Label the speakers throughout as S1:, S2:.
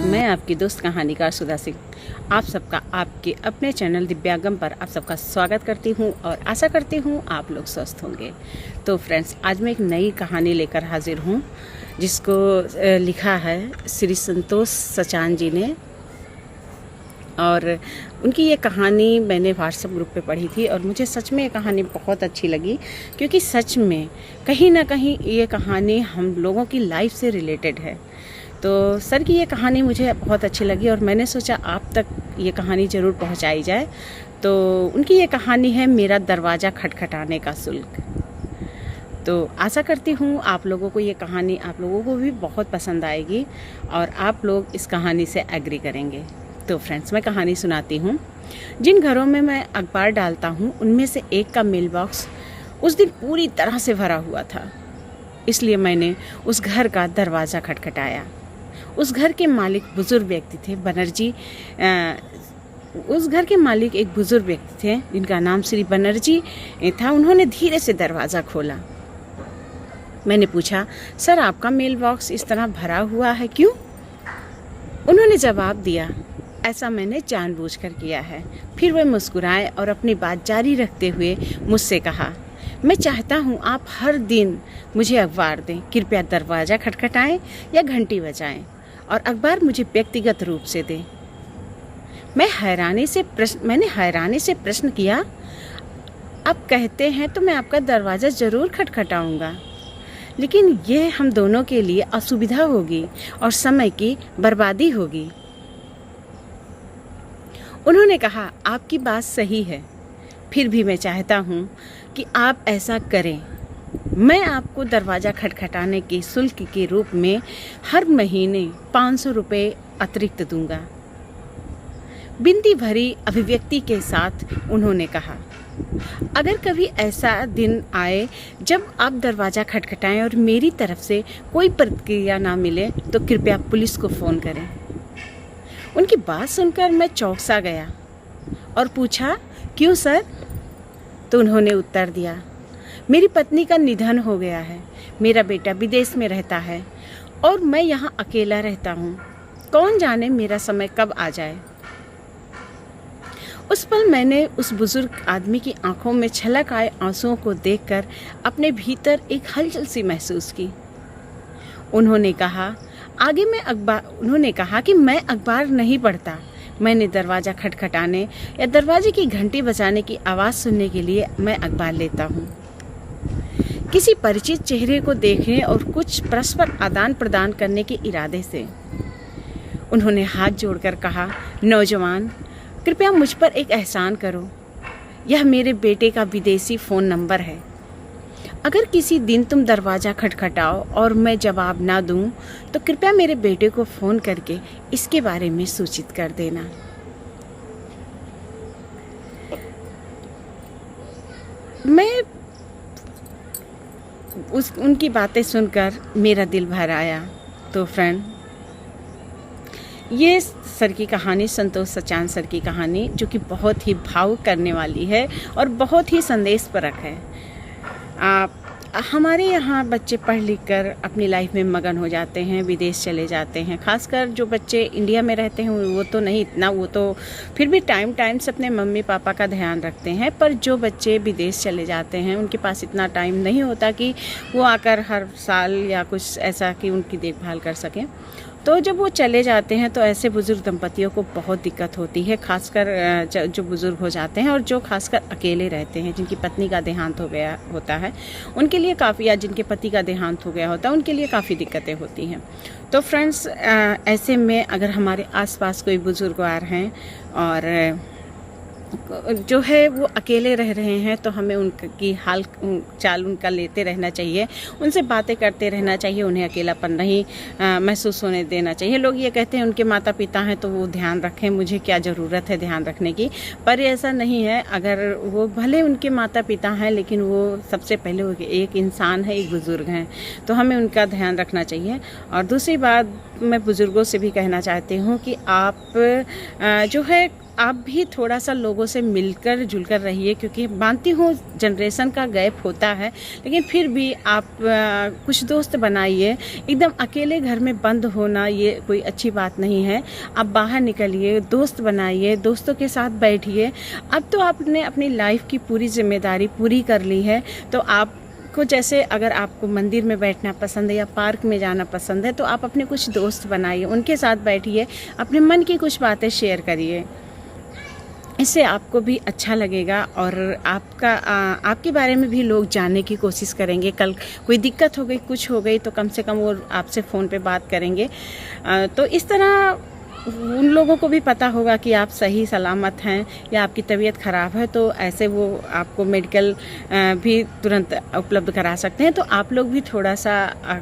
S1: मैं आपकी दोस्त कहानीकार सुधा सिंह आप सबका आपके अपने चैनल दिव्यांगम पर आप सबका स्वागत करती हूं और आशा करती हूं आप लोग स्वस्थ होंगे। तो फ्रेंड्स, आज मैं एक नई कहानी लेकर हाजिर हूं जिसको लिखा है श्री संतोष सचान जी ने। और उनकी ये कहानी मैंने व्हाट्सएप ग्रुप पे पढ़ी थी और मुझे सच में ये कहानी बहुत अच्छी लगी, क्योंकि सच में कहीं ना कहीं ये कहानी हम लोगों की लाइफ से रिलेटेड है। तो सर की ये कहानी मुझे बहुत अच्छी लगी और मैंने सोचा आप तक ये कहानी ज़रूर पहुंचाई जाए। तो उनकी ये कहानी है मेरा दरवाज़ा खटखटाने का शुल्क। तो आशा करती हूँ आप लोगों को ये कहानी आप लोगों को भी बहुत पसंद आएगी और आप लोग इस कहानी से एग्री करेंगे। तो फ्रेंड्स, मैं कहानी सुनाती हूँ। जिन घरों में मैं अखबार डालता हूँ उनमें से एक का मेल बॉक्स उस दिन पूरी तरह से भरा हुआ था, इसलिए मैंने उस घर का दरवाज़ा खटखटाया। उस घर के मालिक बुजुर्ग व्यक्ति थे बनर्जी। उस घर के मालिक एक बुजुर्ग व्यक्ति थे जिनका नाम श्री बनर्जी था। उन्होंने धीरे से दरवाज़ा खोला। मैंने पूछा, सर आपका मेल बॉक्स इस तरह भरा हुआ है क्यों? उन्होंने जवाब दिया, ऐसा मैंने जानबूझकर किया है। फिर वे मुस्कुराए और अपनी बात जारी रखते हुए मुझसे कहा, मैं चाहता हूँ आप हर दिन मुझे अखबार दें। कृपया दरवाज़ा खटखटाएं या घंटी बजाएं और अखबार मुझे व्यक्तिगत रूप से दें। मैंने हैरानी से प्रश्न किया, आप कहते हैं तो मैं आपका दरवाज़ा ज़रूर खटखटाऊंगा, लेकिन ये हम दोनों के लिए असुविधा होगी और समय की बर्बादी होगी। उन्होंने कहा, आपकी बात सही है, फिर भी मैं चाहता हूँ कि आप ऐसा करें। मैं आपको दरवाज़ा खटखटाने के शुल्क के रूप में हर महीने 500 रुपये अतिरिक्त दूंगा। विनती भरी अभिव्यक्ति के साथ उन्होंने कहा, अगर कभी ऐसा दिन आए जब आप दरवाज़ा खटखटाएं और मेरी तरफ से कोई प्रतिक्रिया ना मिले तो कृपया पुलिस को फ़ोन करें। उनकी बात सुनकर मैं चौंक गया और पूछा, क्यों सर? तो उन्होंने उत्तर दिया, मेरी पत्नी का निधन हो गया है, मेरा बेटा विदेश में रहता है और मैं यहाँ अकेला रहता हूँ। कौन जाने मेरा समय कब आ जाए। उस पल मैंने उस बुजुर्ग आदमी की आंखों में छलक आए आंसुओं को देखकर अपने भीतर एक हलचल सी महसूस की। उन्होंने कहा कि मैं अखबार नहीं पढ़ता। मैंने दरवाज़ा खटखटाने या दरवाजे की घंटी बजाने की आवाज़ सुनने के लिए मैं अखबार लेता हूँ, किसी परिचित चेहरे को देखने और कुछ परस्पर आदान प्रदान करने के इरादे से। उन्होंने हाथ जोड़कर कहा, नौजवान, कृपया मुझ पर एक एहसान करो। यह मेरे बेटे का विदेशी फ़ोन नंबर है। अगर किसी दिन तुम दरवाज़ा खटखटाओ और मैं जवाब ना दूं, तो कृपया मेरे बेटे को फ़ोन करके इसके बारे में सूचित कर देना। मैं उनकी बातें सुनकर मेरा दिल भर आया। तो फ्रेंड, ये सर की कहानी, संतोष सचान सर की कहानी, जो कि बहुत ही भावुक करने वाली है और बहुत ही संदेशपरक है। हमारे यहाँ बच्चे पढ़ लिख कर अपनी लाइफ में मगन हो जाते हैं, विदेश चले जाते हैं। खासकर जो बच्चे इंडिया में रहते हैं वो तो नहीं इतना, वो तो फिर भी टाइम से अपने मम्मी पापा का ध्यान रखते हैं। पर जो बच्चे विदेश चले जाते हैं उनके पास इतना टाइम नहीं होता कि वो आकर हर साल या कुछ ऐसा कि उनकी देखभाल कर सकें। तो जब वो चले जाते हैं तो ऐसे बुज़ुर्ग दंपतियों को बहुत दिक्कत होती है, खासकर जो बुज़ुर्ग हो जाते हैं और जो खासकर अकेले रहते हैं, जिनकी पत्नी का देहांत हो गया होता है, उनके लिए काफ़ी, या जिनके पति का देहांत हो गया होता है, उनके लिए काफ़ी दिक्कतें होती हैं। तो फ्रेंड्स, ऐसे में अगर हमारे आसपास कोई बुज़ुर्गवार हैं और जो है वो अकेले रह रहे हैं, तो हमें उनकी हाल चाल उनका लेते रहना चाहिए, उनसे बातें करते रहना चाहिए, उन्हें अकेलापन नहीं महसूस होने देना चाहिए। लोग ये कहते हैं उनके माता पिता हैं तो वो ध्यान रखें, मुझे क्या ज़रूरत है ध्यान रखने की, पर ऐसा नहीं है। अगर वो भले उनके माता पिता हैं, लेकिन वो सबसे पहले एक इंसान है, एक बुज़ुर्ग हैं, तो हमें उनका ध्यान रखना चाहिए। और दूसरी बात, मैं बुज़ुर्गों से भी कहना चाहती हूँ कि आप जो है आप भी थोड़ा सा लोगों से मिलकर जुलकर रहिए, क्योंकि मानती हूँ जनरेशन का गैप होता है, लेकिन फिर भी आप कुछ दोस्त बनाइए। एकदम अकेले घर में बंद होना ये कोई अच्छी बात नहीं है। आप बाहर निकलिए, दोस्त बनाइए, दोस्तों के साथ बैठिए। अब तो आपने अपनी लाइफ की पूरी जिम्मेदारी पूरी कर ली है, तो आप को जैसे अगर आपको मंदिर में बैठना पसंद है या पार्क में जाना पसंद है, तो आप अपने कुछ दोस्त बनाइए, उनके साथ बैठिए, अपने मन की कुछ बातें शेयर करिए। इससे आपको भी अच्छा लगेगा और आपके बारे में भी लोग जानने की कोशिश करेंगे। कल कोई दिक्कत हो गई, कुछ हो गई, तो कम से कम वो आपसे फ़ोन पे बात करेंगे। तो इस तरह उन लोगों को भी पता होगा कि आप सही सलामत हैं या आपकी तबीयत ख़राब है, तो ऐसे वो आपको मेडिकल भी तुरंत उपलब्ध करा सकते हैं। तो आप लोग भी थोड़ा सा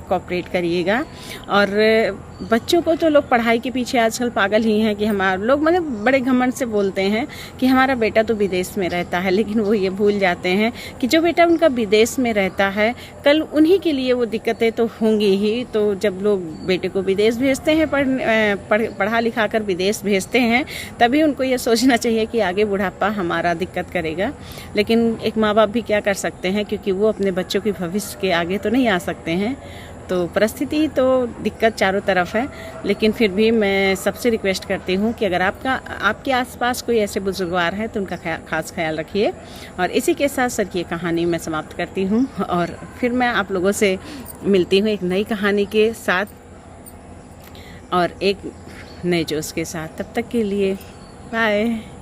S1: कोऑपरेट करिएगा। और बच्चों को तो लोग पढ़ाई के पीछे आजकल पागल ही हैं कि हमारे लोग मतलब बड़े घमंड से बोलते हैं कि हमारा बेटा तो विदेश में रहता है, लेकिन वो ये भूल जाते हैं कि जो बेटा उनका विदेश में रहता है, कल उन्हीं के लिए वो दिक्कतें तो होंगी ही। तो जब लोग बेटे को विदेश भेजते हैं, पढ़ा लिखा कर विदेश भेजते हैं, तभी उनको ये सोचना चाहिए कि आगे बुढ़ापा हमारा दिक्कत करेगा। लेकिन एक माँ बाप भी क्या कर सकते हैं, क्योंकि वो अपने बच्चों की भविष्य के आगे तो नहीं आ सकते हैं। तो परिस्थिति तो दिक्कत चारों तरफ है, लेकिन फिर भी मैं सबसे रिक्वेस्ट करती हूँ कि अगर आपके आसपास कोई ऐसे बुजुर्गवार हैं तो उनका खास ख्याल रखिए। और इसी के साथ सर ये कहानी मैं समाप्त करती हूँ, और फिर मैं आप लोगों से मिलती हूँ एक नई कहानी के साथ और एक नए जोश के साथ। तब तक के लिए बाय।